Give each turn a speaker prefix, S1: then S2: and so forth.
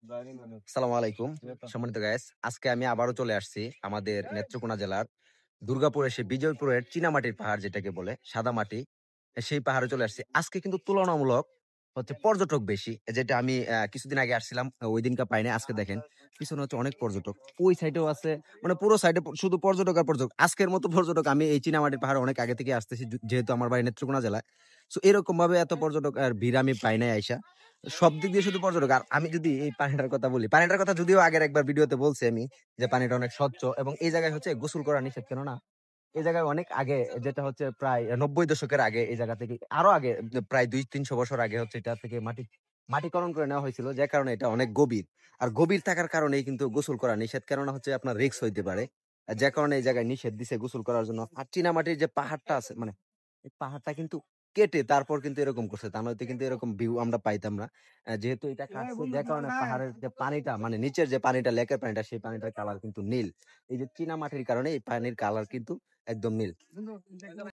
S1: আসসালামু আলাইকুম সম্মানিত গাইস, আজকে আমি আবারও চলে আসছি আমাদের নেত্রকোনা জেলার দুর্গাপুরে সেই বিজয়পুরের চীনামাটির পাহাড় যেটাকে বলে সাদা মাটি, সেই পাহাড়ে চলে আসছি। আজকে কিন্তু তুলনামূলক হচ্ছে পর্যটক বেশি, যেটা আমি কিছুদিন আগে আসছিলাম ওই দিনকা পাইনি। আজকে দেখেন পিছনে হচ্ছে অনেক পর্যটক, ওই সাইডেও আছে, মানে পুরো সাইডে শুধু পর্যটক আর পর্যটক। আজকের মতো পর্যটক আমি এই চীনামাটির পাহাড়ে অনেক আগে থেকে আসতেছি, যেহেতু আমার বাড়ি নেত্রকোনা জেলায়। সো এরকম ভাবে এত পর্যটক আর ভিড় আমি পাই নাই আইসা। সব দিক দিয়ে শুধু পর্যটক। আর আমি যদি এই পানিটার কথা বলি, পানিটার কথা যদিও আগের একবার ভিডিওতে বলছি আমি, যে পানিটা অনেক স্বচ্ছ এবং এই জায়গায় হচ্ছে গোসল করা নিষেধ। কেননা এই জায়গায় অনেক আগে, যেটা হচ্ছে প্রায় 90 দশকের আগে, এই জায়গা থেকে আরো আগে, প্রায় 200-300 বছর আগে হচ্ছে এটা থেকে মাটিকরণ করে নেওয়া হয়েছিল, যে কারণে এটা অনেক গভীর। আর গভীর থাকার কারণেই কিন্তু গোসল করা নিষেধ, কেননা হচ্ছে আপনার রিস্ক হইতে পারে। যে কারণে এই জায়গায় নিষেধ দিছে গোসল করার জন্য। আর চীনামাটির যে পাহাড়টা আছে, মানে এই পাহাড়টা কিন্তু কেটে তারপর কিন্তু এরকম করছে, তা নয়তো কিন্তু এরকম ভিউ আমরা পাইতাম না। যেহেতু এটা কাটছে, যে কারণে পাহাড়ের যে পানিটা, মানে নিচের যে পানিটা, লেকের পানিটা, সেই পানিটার কালার কিন্তু নীল। এই যে চীনা মাটির কারণে এই পানির কালার কিন্তু একদম নীল।